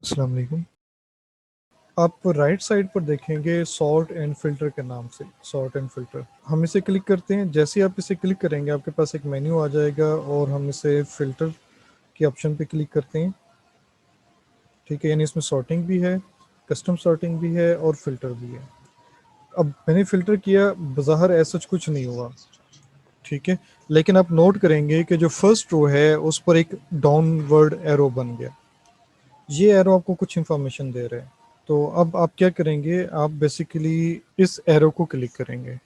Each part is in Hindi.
अस्सलाम वालेकुम। आप राइट साइड पर देखेंगे सॉर्ट एंड फ़िल्टर के नाम से, सॉर्ट एंड फ़िल्टर। हम इसे क्लिक करते हैं, जैसे ही आप इसे क्लिक करेंगे आपके पास एक मेन्यू आ जाएगा और हम इसे फ़िल्टर के ऑप्शन पे क्लिक करते हैं, ठीक है? यानी इसमें सॉर्टिंग भी है, कस्टम सॉर्टिंग भी है और फ़िल्टर भी है। अब मैंने फ़िल्टर किया, बज़ाहिर ऐसा कुछ नहीं हुआ, ठीक है? लेकिन आप नोट करेंगे कि जो फर्स्ट रो है उस पर एक डाउनवर्ड एरो बन गया। ये एरो आपको कुछ इन्फॉर्मेशन दे रहा है। तो अब आप क्या करेंगे, आप बेसिकली इस एरो को क्लिक करेंगे।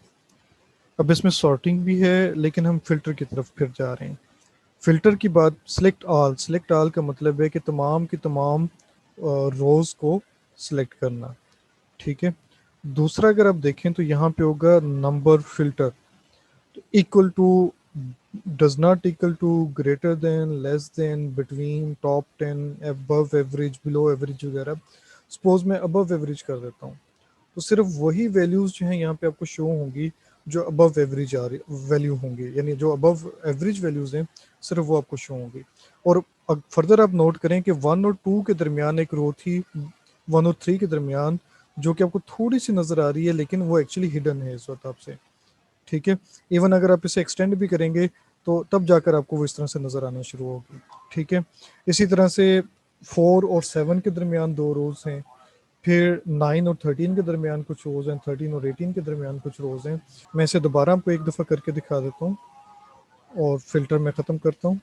अब इसमें सॉर्टिंग भी है लेकिन हम फ़िल्टर की तरफ फिर जा रहे हैं। फ़िल्टर की बात, सेलेक्ट ऑल का मतलब है कि तमाम की तमाम रोज़ को सिलेक्ट करना, ठीक है? दूसरा अगर आप देखें तो यहाँ पे होगा number filter, equal to, does not equal to, greater than, less than, between, top 10, above average, below average वगैरह। सपोज़ मैं अबव एवरेज कर देता हूँ, तो सिर्फ वही वैल्यूज़ जो हैं यहाँ पे आपको शो होंगी जो अबव एवरेज आ रही वैल्यू होंगी, यानी जो अबव एवरेज वैल्यूज़ हैं सिर्फ वो आपको शो होंगी। और फर्दर आप नोट करें कि 1 और 2 के दरमियान एक रो थी, 1 और 3 के दरमियान, जो कि आपको थोड़ी सी नज़र आ रही है लेकिन वो एक्चुअली हिडन है इस वक्त आपसे, ठीक है? इवन अगर आप इसे एक्सटेंड भी करेंगे तो तब जाकर आपको वो इस तरह से नज़र आना शुरू होगी, ठीक है? इसी तरह से 4 और 7 के दरमियान दो रोज़ हैं, फिर 9 और 13 के दरमियान कुछ रोज़ हैं, 13 और 18 के दरमियान कुछ रोज़ हैं। मैं इसे दोबारा आपको एक दफ़ा करके दिखा देता हूँ और फ़िल्टर मैं ख़त्म करता हूँ।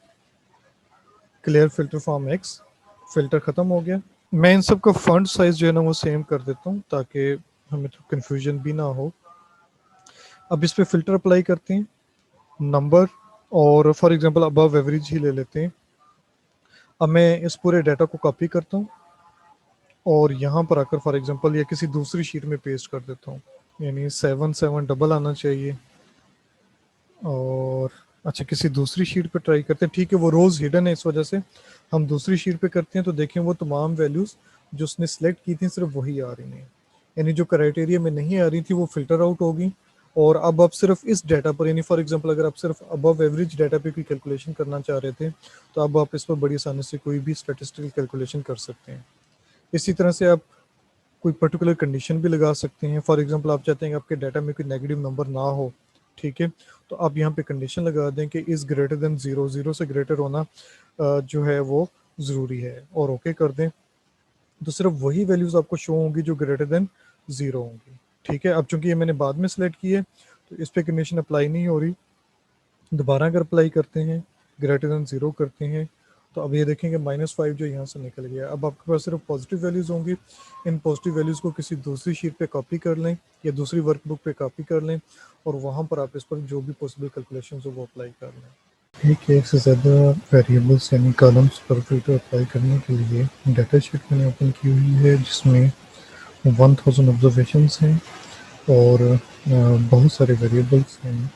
Clear filter from x, filter ख़त्म हो गया। मैं इन सब का फ़ॉन्ट साइज़ जो है ना वो सेम कर देता हूँ ताकि हमें तो कन्फ्यूजन भी ना हो। अब इस पे फ़िल्टर अप्लाई करते हैं, नंबर, और फॉर एग्ज़ाम्पल अबव एवरेज ही ले लेते हैं। अब मैं इस पूरे डाटा को कॉपी करता हूँ और यहाँ पर आकर फॉर एग्ज़ाम्पल या किसी दूसरी शीट में पेस्ट कर देता हूँ। यानी 7 7 डबल आना चाहिए, और अच्छा किसी दूसरी शीट पे ट्राई करते हैं, ठीक है? वो रोज़ हिडन है इस वजह से हम दूसरी शीट पे करते हैं, तो देखें वो तमाम वैल्यूज़ जो उसने सेलेक्ट की थी सिर्फ वही आ रही हैं, यानी जो क्राइटेरिया में नहीं आ रही थी वो फ़िल्टर आउट होगी। और अब आप सिर्फ इस डाटा पर, यानी फॉर एग्जांपल अगर आप सिर्फ अबव एवरेज डाटा पे कोई कैलकुलेशन करना चाह रहे थे तो अब आप इस पर बड़ी आसानी से कोई भी स्टैटिस्टिकल कैलकुलेशन कर सकते हैं। इसी तरह से आप कोई पर्टिकुलर कंडीशन भी लगा सकते हैं। फॉर एग्जांपल आप चाहते हैं कि आपके डाटा में कोई नेगेटिव नंबर ना हो, ठीक है? तो आप यहाँ पे कंडीशन लगा दें कि इज़ ग्रेटर देन 0, 0 से ग्रेटर होना जो है वो ज़रूरी है, और ओके कर दें। तो सिर्फ वही वैल्यूज़ आपको शो होंगी जो ग्रेटर देन 0 होंगी, ठीक है? अब चूँकि ये मैंने बाद में सेलेक्ट की है तो इस पे कंडीशन अप्लाई नहीं हो रही। दोबारा अगर अप्लाई करते हैं, ग्रेटर देन 0 करते हैं, तो अब ये देखेंगे -5 जो यहाँ से निकल गया। अब आपके पास सिर्फ पॉजिटिव वैल्यूज़ होंगी। इन पॉजिटिव वैल्यूज़ को किसी दूसरी शीट पे कॉपी कर लें या दूसरी वर्कबुक पे कॉपी कर लें और वहाँ पर आप इस पर जो भी पॉसिबल कैलकुलेशंस हो वो अप्लाई कर लें। ठीक है, एक से ज़्यादा वेरिएबल्स यानी कॉलम्स पर फ़िल्टर अप्लाई करने के लिए डाटा शीट मैंने ओपन की हुई है जिसमें 1000 ऑब्जर्वेशंस हैं और बहुत सारे वेरिएबल्स हैं,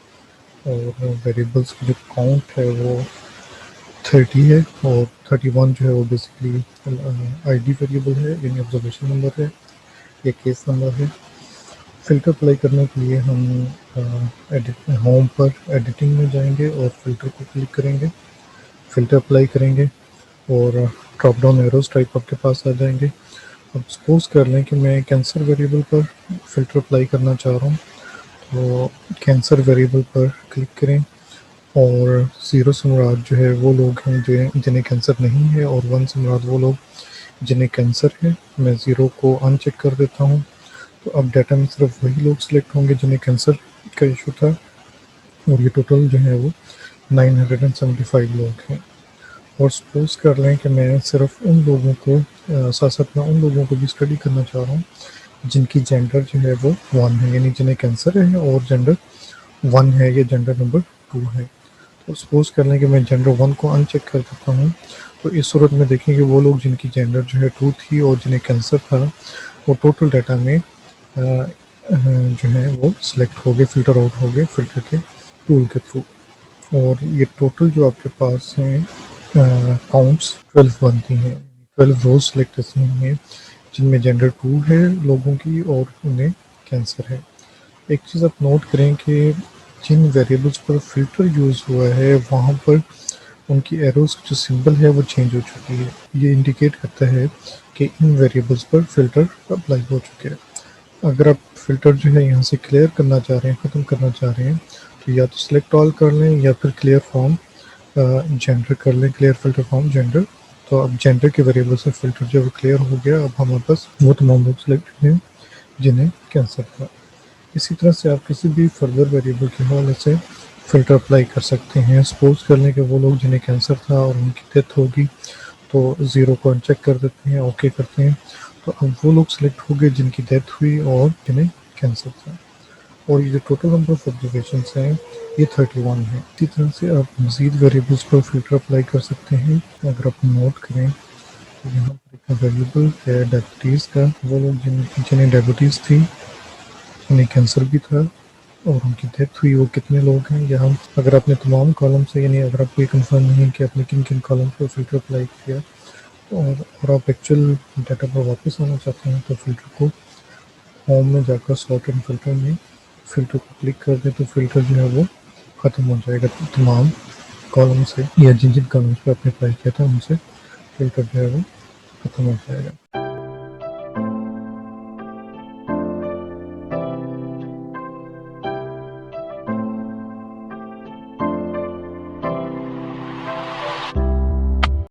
और वेरिएबल्स की जो काउंट है वो 30 है, और 31 जो है वो बेसिकली आईडी वेरिएबल है, यानी ऑब्जर्वेशन नंबर है या केस नंबर है। फ़िल्टर अप्लाई करने के लिए हम एडिट होम पर एडिटिंग में जाएंगे और फ़िल्टर को क्लिक करेंगे, फ़िल्टर अप्लाई करेंगे और ड्रॉप डाउन एरोज़ टाइप आपके पास आ जाएंगे। अब सपोज़ कर लें कि मैं कैंसर वेरिएबल पर फ़िल्टर अप्लाई करना चाह रहा हूँ, तो कैंसर वेरिएबल पर क्लिक करें और 0 से मुराद जो है वो लोग हैं जो जिन्हें कैंसर नहीं है, और 1 से मुराद वो लोग जिन्हें कैंसर है। मैं 0 को अनचेक कर देता हूँ, तो अब डाटा में सिर्फ वही लोग सिलेक्ट होंगे जिन्हें कैंसर का इशू था, और ये टोटल जो है वो 975 लोग हैं। और सपोज़ कर लें कि मैं सिर्फ उन लोगों को साथ साथ मैं उन लोगों को भी स्टडी करना चाह रहा हूँ जिनकी जेंडर जो है वो 1 है, यानी जिन्हें कैंसर है और जेंडर 1 है या जेंडर नंबर 2 है। तो सपोज़ कर लें कि मैं जेंडर 1 को अनचेक कर देता हूँ, तो इस सूरत में देखेंगे वो लोग जिनकी जेंडर जो है 2 थी और जिन्हें कैंसर था, वो टोटल डाटा में जो है वो सिलेक्ट हो गए, फ़िल्टर आउट हो गए फ़िल्टर के टूल के थ्रू। और ये टोटल जो आपके पास हैं काउंट्स 12 बनती हैं, 12 रोज़ सिलेक्ट ऐसी हैं जिनमें जेंडर 2 है लोगों की और उन्हें कैंसर है। एक चीज़ आप नोट करें कि जिन वेरिएबल्स पर फ़िल्टर यूज़ हुआ है वहाँ पर उनकी एरोज जो सिंबल है वो चेंज हो चुकी है। ये इंडिकेट करता है कि इन वेरिएबल्स पर फिल्टर अप्लाई हो चुके हैं। अगर आप फिल्टर जो है यहाँ से क्लियर करना चाह रहे हैं, ख़त्म करना चाह रहे हैं, तो या तो सिलेक्ट ऑल कर लें या फिर क्लियर फॉर्म जेंडर कर लें, क्लियर फिल्टर फॉर्म जेंडर। तो अब जेंडर के वेरिएबल से फिल्टर जो है क्लियर हो गया। अब हमारे पास वो तमाम लोग सिलेक्ट हैं जिन्हें कैंसर था। इसी तरह से आप किसी भी फर्दर वेरिएबल के हवाले से फ़िल्टर अप्लाई कर सकते हैं। सपोज कर लें कि वो लोग जिन्हें कैंसर था और उनकी डेथ होगी, तो ज़ीरो को अनचेक कर देते हैं, ओके करते हैं। तो अब वो लोग सिलेक्ट हो गए जिनकी डेथ हुई और जिन्हें कैंसर था। और ये जो टोटल नंबर ऑफ ऑब्जर्वेशंस हैं ये 31 है। इसी तरह से आप मज़ीद वेरिएबल्स पर फ़िल्टर अप्लाई कर सकते हैं। अगर आप नोट करें तो यहाँ पर एक वेरिएबल है डायबिटीज़ का। वो लोग जिन्हें डायबिटीज़ थी, उन्हें कैंसर भी था और उनकी डेथ हुई, वो कितने लोग हैं। या हम अगर आपने तमाम कॉलम से, यानी अगर आपको ये कंफर्म नहीं है कि आपने किन किन कॉलम पर फ़िल्टर अप्लाई किया और आप एक्चुअल डाटा पर वापस आना चाहते हैं, तो फ़िल्टर को होम में जाकर सॉर्ट एंड फ़िल्टर में फ़िल्टर को क्लिक कर दें, तो फ़िल्टर जो है वो ख़त्म हो जाएगा। तो तमाम कॉलम से या जिन जिन कॉलम्स पर आपने अप्लाई किया था उनसे फ़िल्टर जो है वो ख़त्म हो जाएगा।